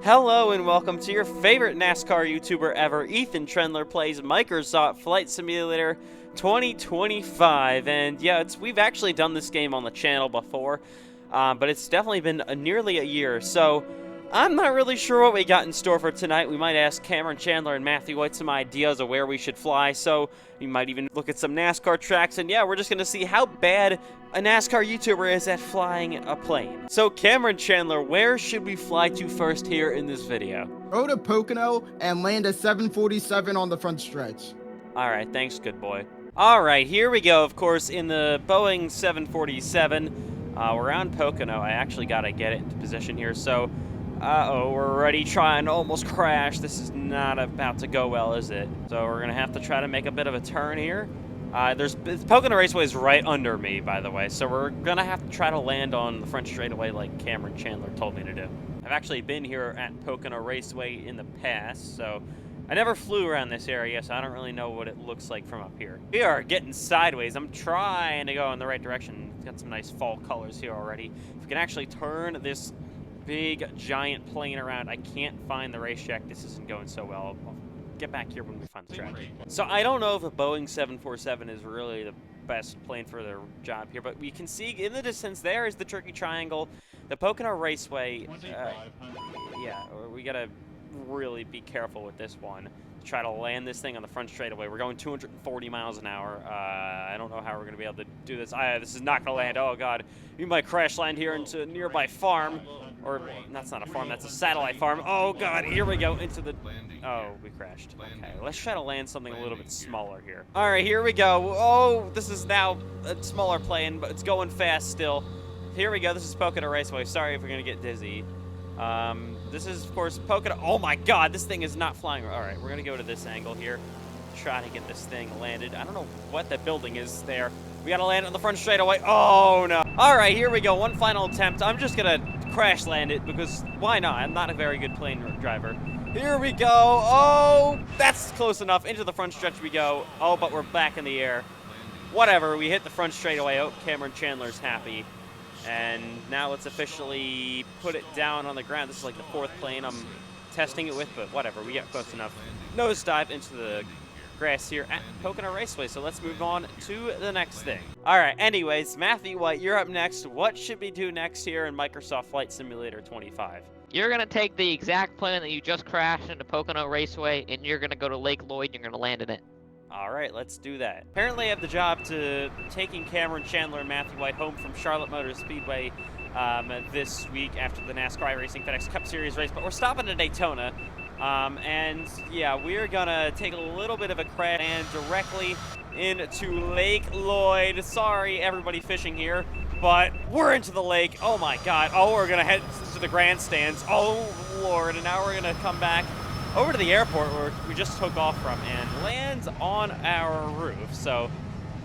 Hello and welcome to your favorite NASCAR YouTuber ever. Ethan Trendler plays Microsoft Flight Simulator 2025, and yeah, we've actually done this game on the channel before, but it's definitely been nearly a year, so I'm not really sure what we got in store for tonight. We might ask Cameron Chandler and Matthew White some ideas of where we should fly, so we might even look at some NASCAR tracks, and yeah, we're just going to see how bad a NASCAR YouTuber is at flying a plane. So Cameron Chandler, where should we fly to first here in this video? Go to Pocono and land at 747 on the front stretch. Alright, thanks, good boy. Alright, here we go, of course, in the Boeing 747. We're on Pocono. I actually gotta get it into position here, so... Uh-oh, we're already trying to almost crash. This is not about to go well, is it? So we're gonna have to try to make a bit of a turn here. Pocono Raceway is right under me, by the way, so we're gonna have to try to land on the front straightaway like Cameron Chandler told me to do. I've actually been here at Pocono Raceway in the past, so I never flew around this area, so I don't really know what it looks like from up here. We are getting sideways. I'm trying to go in the right direction. It's got some nice fall colors here already. If we can actually turn this big, giant plane around, I can't find the racetrack. This isn't going so well. I'll get back here when we find the track. So I don't know if a Boeing 747 is really the best plane for the job here, but we can see in the distance there is the Turkey Triangle, the Pocono Raceway. Yeah, we gotta really be careful with this one. Try to land this thing on the front straightaway. We're going 240 miles an hour. I don't know how we're gonna be able to do this. This is not gonna land. Oh god, we might crash land here into a nearby farm. Or, that's not a farm, that's a satellite farm. Oh god, here we go, into the... Oh, we crashed. Okay, let's try to land something a little bit smaller here. Alright, here we go. Oh, this is now a smaller plane, but it's going fast still. Here we go, this is Pocono Raceway. Sorry if we're gonna get dizzy. This is, of course, Pocono... Oh my god, this thing is not flying. Alright, we're gonna go to this angle here. Try to get this thing landed. I don't know what that building is there. We gotta land on the front straightaway. Oh no. Alright, here we go, one final attempt. I'm just gonna crash land it because why not? I'm not a very good plane driver. Here we go. Oh, that's close enough. Into the front stretch we go. Oh, but we're back in the air. Whatever, we hit the front straightaway. Oh, Cameron Chandler's happy. And now let's officially put it down on the ground. This is like the fourth plane I'm testing it with, but whatever, we got close enough. Nosedive into the grass here at Pocono Raceway, so let's move on to the next thing. Alright, anyways, Matthew White, you're up next. What should we do next here in Microsoft Flight Simulator 25? You're going to take the exact plane that you just crashed into Pocono Raceway, and you're going to go to Lake Lloyd, and you're going to land in it. Alright, let's do that. Apparently I have the job to taking Cameron Chandler and Matthew White home from Charlotte Motor Speedway this week after the NASCAR Racing FedEx Cup Series race, but we're stopping at Daytona. And yeah, we're gonna take a little bit of a crash and directly into Lake Lloyd. Sorry, everybody fishing here, but we're into the lake. Oh my god. Oh, we're gonna head to the grandstands. Oh lord. And now we're gonna come back over to the airport where we just took off from and land on our roof. So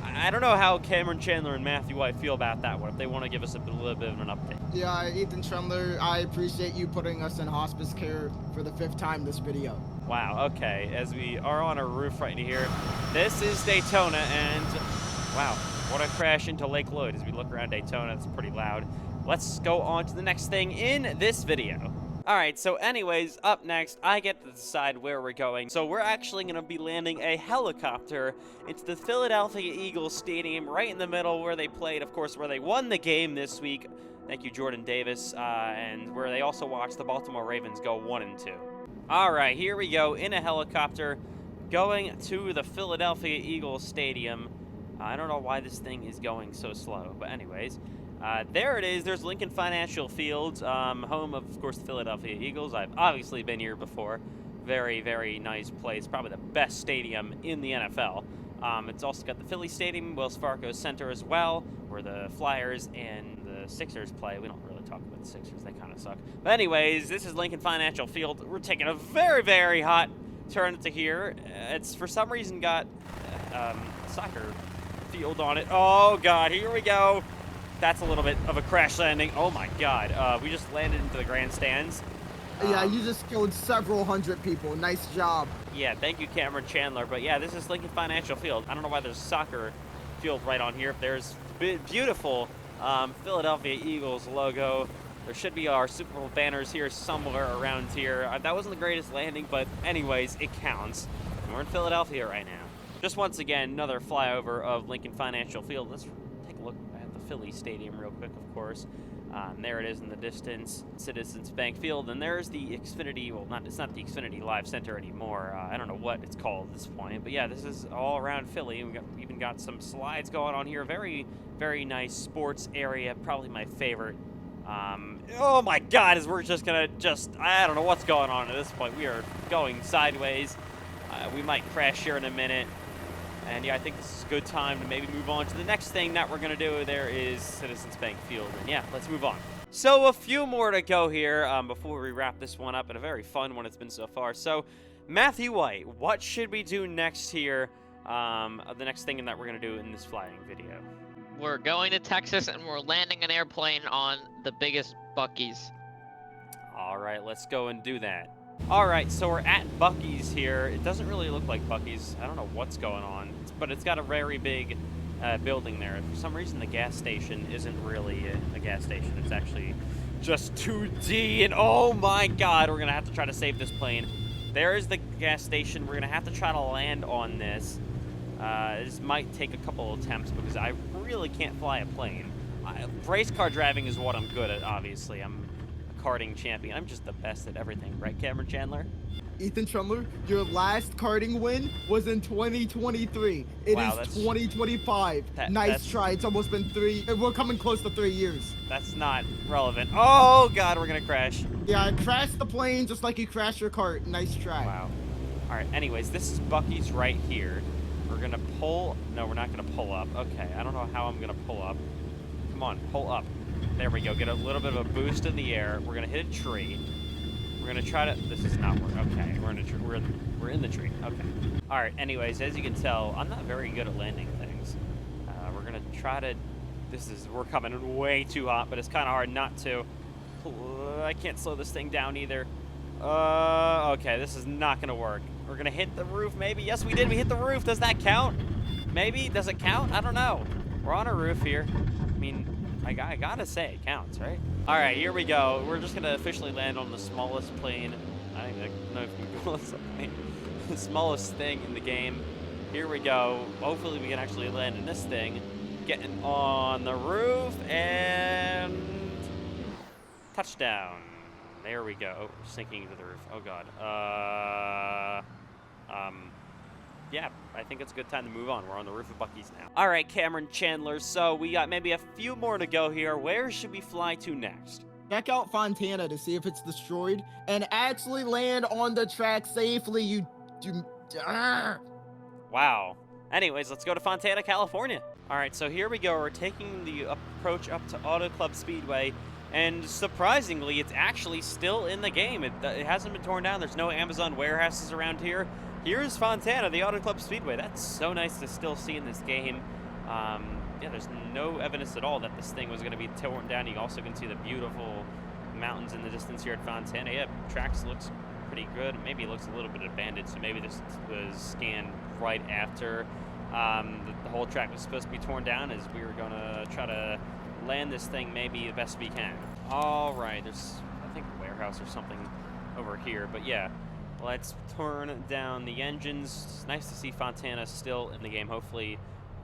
I don't know how Cameron Chandler and Matthew White feel about that one, if they want to give us a little bit of an update. Yeah, Ethan Trendler, I appreciate you putting us in hospice care for the 5th time this video. Wow, okay, as we are on a roof right here, this is Daytona, and wow, what a crash into Lake Lloyd. As we look around Daytona, it's pretty loud. Let's go on to the next thing in this video. Alright, so anyways, up next, I get to decide where we're going. So we're actually going to be landing a helicopter into the Philadelphia Eagles Stadium, right in the middle where they played, of course, where they won the game this week. Thank you, Jordan Davis, and where they also watched the Baltimore Ravens go 1-2. Alright, here we go, in a helicopter, going to the Philadelphia Eagles Stadium. I don't know why this thing is going so slow, but anyways... there it is. There's Lincoln Financial Field, home of course, the Philadelphia Eagles. I've obviously been here before. Very, very nice place. Probably the best stadium in the NFL. It's also got the Philly Stadium, Wells Fargo Center as well, where the Flyers and the Sixers play. We don't really talk about the Sixers. They kind of suck. But anyways, this is Lincoln Financial Field. We're taking a very, very hot turn to here. It's for some reason got soccer field on it. Oh, God. Here we go. That's a little bit of a crash landing. Oh my god. We just landed into the grandstands. Yeah, you just killed several hundred people. Nice job. Yeah, thank you, Cameron Chandler. But yeah, this is Lincoln Financial Field. I don't know why there's a soccer field right on here. There's beautiful Philadelphia Eagles logo There should be our Super Bowl banners here somewhere around here. That wasn't the greatest landing, but anyways, it counts. And we're in Philadelphia right now. Just once again, another flyover of Lincoln Financial Field. Let's take a look at the Philly Stadium real quick, of course. And there it is in the distance, Citizens Bank Field. And there's the Xfinity, well, it's not the Xfinity Live Center anymore. I don't know what it's called at this point. But yeah, this is all around Philly. We even got some slides going on here. Very, very nice sports area. Probably my favorite. Oh my God, as we're just gonna I don't know what's going on at this point. We are going sideways. We might crash here in a minute. And yeah, I think this is a good time to maybe move on to the next thing that we're gonna do. There is Citizens Bank Field. And yeah, let's move on. So a few more to go here before we wrap this one up, and a very fun one it's been so far. So Matthew White, what should we do next here? The next thing that we're gonna do in this flying video. We're going to Texas and we're landing an airplane on the biggest Buc-ee's. All right, let's go and do that. All right, so we're at Buc-ee's here. It doesn't really look like Buc-ee's. I don't know what's going on, but it's got a very big building there. For some reason, the gas station isn't really a gas station. It's actually just 2D, and oh my God, we're gonna have to try to save this plane. There is the gas station. We're gonna have to try to land on this. This might take a couple attempts because I really can't fly a plane. Race car driving is what I'm good at, obviously. I'm a karting champion. I'm just the best at everything, right, Cameron Chandler? Ethan Trendler, your last karting win was in 2023. It Wow, is 2025. Nice try. It's almost been we're coming close to 3 years. That's not relevant. Oh God, we're gonna crash. Yeah, I crashed the plane just like you crashed your cart. Nice try. Wow. All right, anyways, this is Buc-ee's right here. We're gonna pull, no, we're not gonna pull up. Okay, I don't know how I'm gonna pull up. Come on, pull up. There we go, get a little bit of a boost in the air. We're gonna hit a tree. We're gonna try to, this is not working. Okay, we're in the tree, okay. All right, anyways, as you can tell, I'm not very good at landing things. We're gonna try to, we're coming way too hot, but it's kind of hard not to. I can't slow this thing down either. Okay, this is not gonna work. We're gonna hit the roof, maybe. Yes, we did. We hit the roof. Does that count? Maybe. Does it count? I don't know. We're on a roof here. I mean, I gotta say it counts, right? All right, here we go. We're just gonna officially land on the smallest plane. I don't even know if you can call this a plane. The smallest thing in the game. Here we go. Hopefully, we can actually land in this thing. Getting on the roof and touchdown. There we go. We're sinking into the roof. Oh God. Yeah, I think it's a good time to move on. We're on the roof of Buc-ee's now. All right, Cameron Chandler. So we got maybe a few more to go here. Where should we fly to next? Check out Fontana to see if it's destroyed and actually land on the track safely. Wow. Anyways, let's go to Fontana, California. All right, so here we go. We're taking the approach up to Auto Club Speedway. And surprisingly, it's actually still in the game. It hasn't been torn down. There's no Amazon warehouses around here. Here's Fontana, the Auto Club Speedway. That's so nice to still see in this game. Yeah, there's no evidence at all that this thing was going to be torn down. You also can see the beautiful mountains in the distance here at Fontana. Yeah, tracks looks pretty good. Maybe it looks a little bit abandoned, so maybe this was scanned right after the whole track was supposed to be torn down, as we were going to try to land this thing maybe the best we can. All right, there's, I think, a warehouse or something over here, but yeah, let's turn down the engines. It's nice to see Fontana still in the game. Hopefully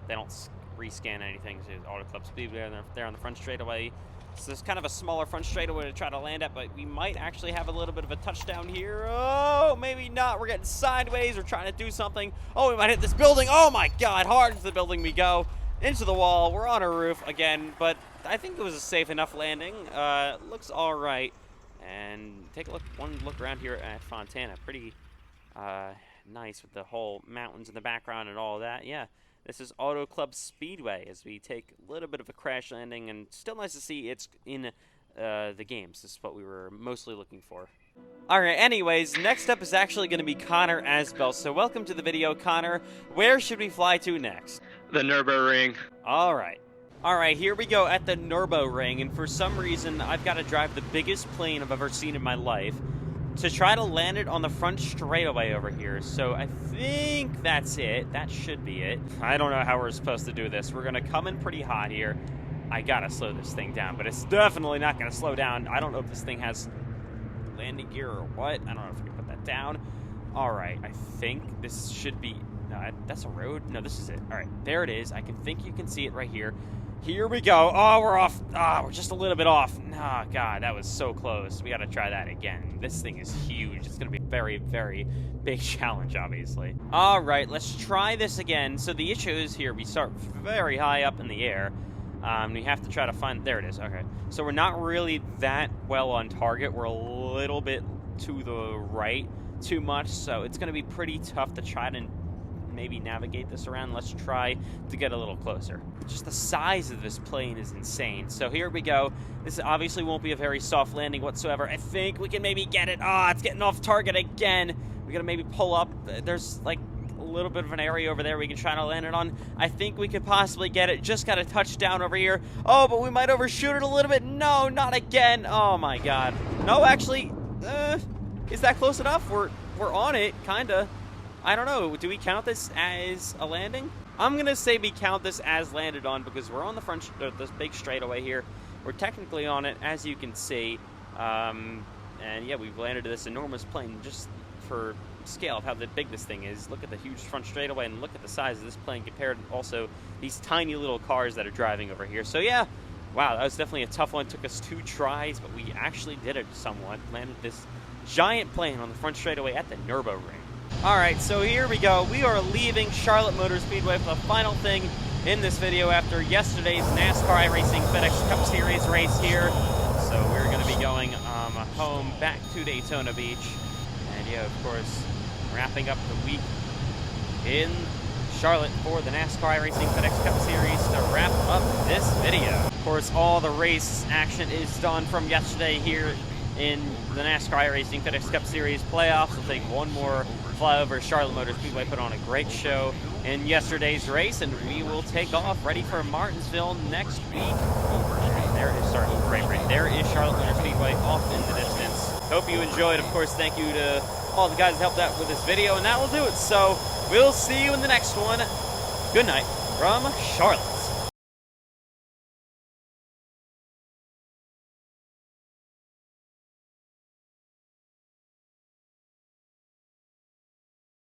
they don't rescan anything. So Auto Club Speedway there on the front straightaway. So it's kind of a smaller front straightaway to try to land at, but we might actually have a little bit of a touchdown here. Oh, maybe not. We're getting sideways. We're trying to do something. Oh, we might hit this building. Oh my God, hard into the building we go. Into the wall. We're on a roof again, but I think it was a safe enough landing. Looks all right. And take a look, one look around here at Fontana. Pretty nice with the whole mountains in the background and all of that. Yeah, this is Auto Club Speedway as we take a little bit of a crash landing, and still nice to see it's in the games. This is what we were mostly looking for. All right, anyways, next up is actually going to be Connor Asbell. So welcome to the video, Connor. Where should we fly to next? The Nurburgring. All right. All right, here we go at the Nurburgring, and for some reason, I've got to drive the biggest plane I've ever seen in my life to try to land it on the front straightaway over here. So I think that's it. That should be it. I don't know how we're supposed to do this. We're going to come in pretty hot here. I gotta slow this thing down, but it's definitely not gonna slow down. I don't know if this thing has landing gear or what. I don't know if I can put that down. All right, I think this should be, no, that's a road. No, this is it. All right, there it is. I think you can see it right here. Here we go. Oh, we're off. Ah, we're just a little bit off. Oh, God, that was so close. We got to try that again. This thing is huge. It's going to be a very, very big challenge, obviously. All right, let's try this again. So the issue is here. We start very high up in the air. We have to try to find... There it is. Okay. So we're not really that well on target. We're a little bit to the right too much. So it's going to be pretty tough to try to maybe navigate this around. Let's try to get a little closer. Just the size of this plane is insane. So here we go. This obviously won't be a very soft landing whatsoever. I think we can maybe get it. Ah, it's getting off target again. We're gonna maybe pull up. There's like a little bit of an area over there we can try to land it on. I think we could possibly get it. Just got a touchdown over here. Oh, but we might overshoot it a little bit. No, not again. Oh my God. No, actually, is that close enough? We're on it, kinda. I don't know. Do we count this as a landing? I'm going to say we count this as landed on because we're on the front, this big straightaway here. We're technically on it, as you can see. And yeah, we've landed this enormous plane just for scale of how big this thing is. Look at the huge front straightaway and look at the size of this plane compared to also these tiny little cars that are driving over here. So yeah, wow, that was definitely a tough one. It took us 2 tries, but we actually did it somewhat. Landed this giant plane on the front straightaway at the Nurburgring. Alright, so here we go. We are leaving Charlotte Motor Speedway for the final thing in this video after yesterday's NASCAR iRacing FedEx Cup Series race here. So we're going to be going home back to Daytona Beach. And yeah, of course, wrapping up the week in Charlotte for the NASCAR iRacing FedEx Cup Series to wrap up this video. Of course, all the race action is done from yesterday here in the NASCAR iRacing FedEx Cup Series playoffs. We'll take one more flyover. Charlotte Motor Speedway put on a great show in yesterday's race, and we will take off ready for Martinsville next week. There is, sorry, right. There is Charlotte Motor Speedway off in the distance. Hope you enjoyed. Of course, thank you to all the guys that helped out with this video, and that will do it. So we'll see you in the next one. Good night from Charlotte.